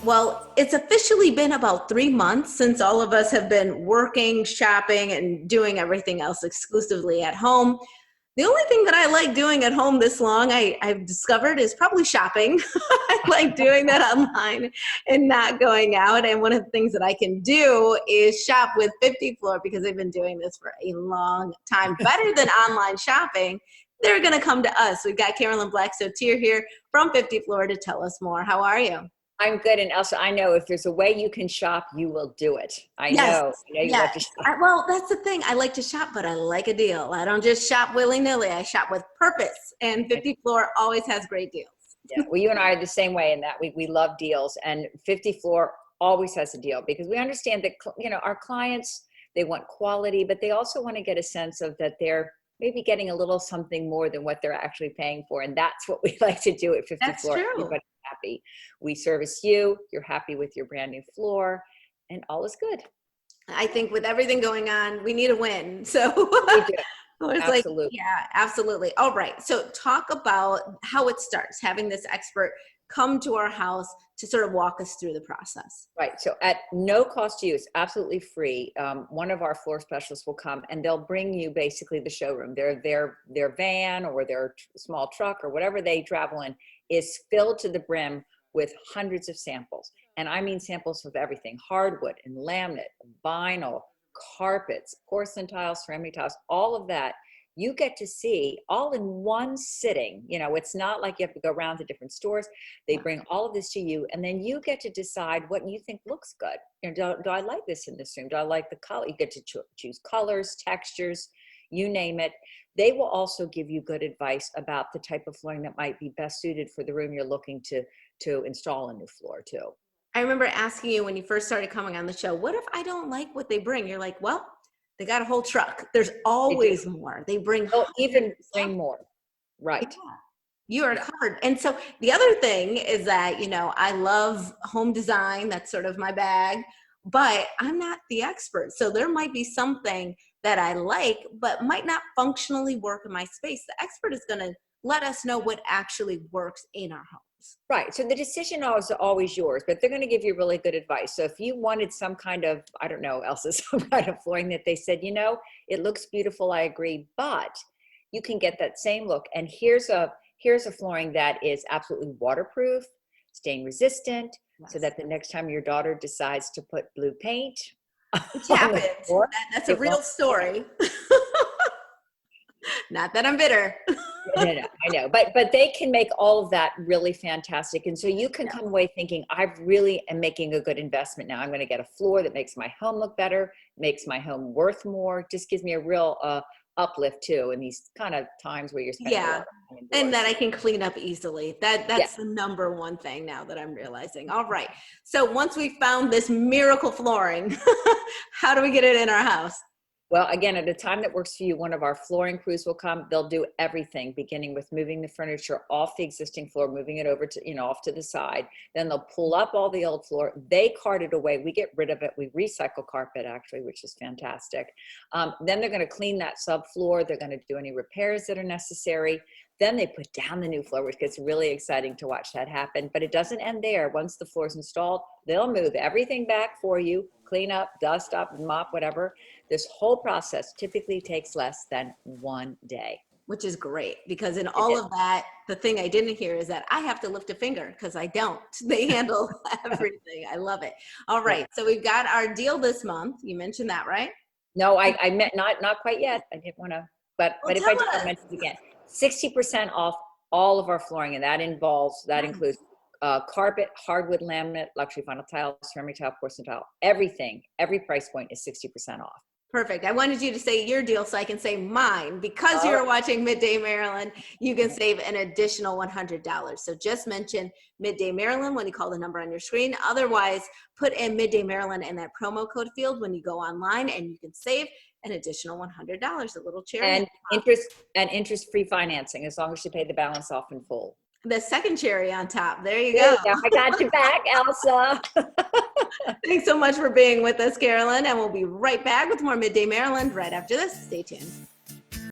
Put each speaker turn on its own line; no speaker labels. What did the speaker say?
Well, it's officially been about 3 months since all of us have been working, shopping, and doing everything else exclusively at home. The only thing that I like doing at home this long, I've discovered, is probably shopping. I like doing that online and not going out. And one of the things that I can do is shop with 50 Floor because they've been doing this for a long time. Better than online shopping. They're going to come to us. We've got Carolyn Blackstoe-Tier here from 50 Floor to tell us more. How are you?
I'm good. And Elsa, I know if there's a way you can shop, you will do it. I
Yes,
know. I know you love
yes.
to shop.
Well, that's the thing. I like to shop, but I like a deal. I don't just shop willy-nilly. I shop with purpose, and 50 Floor always has great deals.
Yeah. Well, you and I are the same way in that we love deals, and 50 Floor always has a deal because we understand that, our clients, they want quality, but they also want to get a sense of that they're maybe getting a little something more than what they're actually paying for. And that's what we like to do at 50
That's
Floor.
true.
Everybody's happy. We service you. You're happy with your brand new floor, and all is good.
I think with everything going on, we need a win. So
We do.
it's like,
Absolutely.
yeah, absolutely. All right. So talk about how it starts, having this expert come to our house to sort of walk us through the process.
Right. So at no cost to you, it's absolutely free. One of our floor specialists will come and they'll bring you basically the showroom. Their van or their small truck or whatever they travel in is filled to the brim with hundreds of samples. And I mean samples of everything: hardwood and laminate, vinyl, carpets, porcelain tiles, ceramic tiles, all of that. You get to see all in one sitting. It's not like you have to go around to different stores. They bring all of this to you, and then you get to decide what you think looks good. Do I like this in this room? Do I like the color? You get to choose colors, textures, you name it. They will also give you good advice about the type of flooring that might be best suited for the room you're looking to install a new floor to.
I remember asking you when you first started coming on the show, what if I don't like what they bring? You're like, well, they got a whole truck. There's
They do.
always more. They bring
They'll
hundreds
even
of
bring
samples.
more. Right.
Yeah. You are
Yeah.
covered. And so the other thing is that, I love home design. That's sort of my bag, but I'm not the expert. So there might be something that I like, but might not functionally work in my space. The expert is going to let us know what actually works in our homes.
Right. So the decision is always yours, but they're going to give you really good advice. So if you wanted some kind of, I don't know, Elsa, some kind of flooring that they said, it looks beautiful, I agree, but you can get that same look. And here's a flooring that is absolutely waterproof, stain resistant, so
Yes.
that the next time your daughter decides to put blue paint
Which
on the
happened.
floor,
That's a
it
real
won't.
story. Not that I'm bitter.
No, I know, but they can make all of that really fantastic, and so you can
Yeah.
come away thinking, I really am making a good investment now. I'm going to get a floor that makes my home look better, makes my home worth more, just gives me a real uplift too in these kind of times where you're spending a lot
Yeah.
of money
And that
indoors.
I can clean up easily.
Yeah.
That's the number one thing now that I'm realizing. All right. So once we found this miracle flooring, how do we get it in our house?
Well, again, at a time that works for you, one of our flooring crews will come. They'll do everything, beginning with moving the furniture off the existing floor, moving it over to, off to the side. Then they'll pull up all the old floor. They cart it away. We get rid of it. We recycle carpet, actually, which is fantastic. Then they're going to clean that subfloor. They're going to do any repairs that are necessary. Then they put down the new floor, which gets really exciting to watch that happen. But it doesn't end there. Once the floor is installed, they'll move everything back for you, clean up, dust up, mop, whatever. This whole process typically takes less than 1 day.
Which is great because in
It
all
is.
of that, the thing I didn't hear is that I have to lift a finger because I don't. They handle everything. I love it. All
Yeah.
right. So we've got our deal this month. You mentioned that, right?
No, I meant not quite yet. I didn't want to, but
Well,
if I
tell
do, I'll
us.
mention it again. 60% off all of our flooring, and that includes
Nice.
carpet, hardwood, laminate, luxury vinyl tile, ceramic tile, porcelain tile, everything. Every price point is 60% off.
Perfect. I wanted you to say your deal so I can say mine. Because
Oh,
you're watching Midday Maryland, you can save an additional $100. So just mention Midday Maryland when you call the number on your screen. Otherwise, put in Midday Maryland in that promo code field when you go online and you can save an additional $100, a little cherry.
and interest-free financing as long as you pay the balance off in full.
The second cherry on top. There you
There
go.
you go. I got you back, Elsa.
Thanks so much for being with us, Carolyn. And we'll be right back with more Midday Maryland right after this. Stay tuned.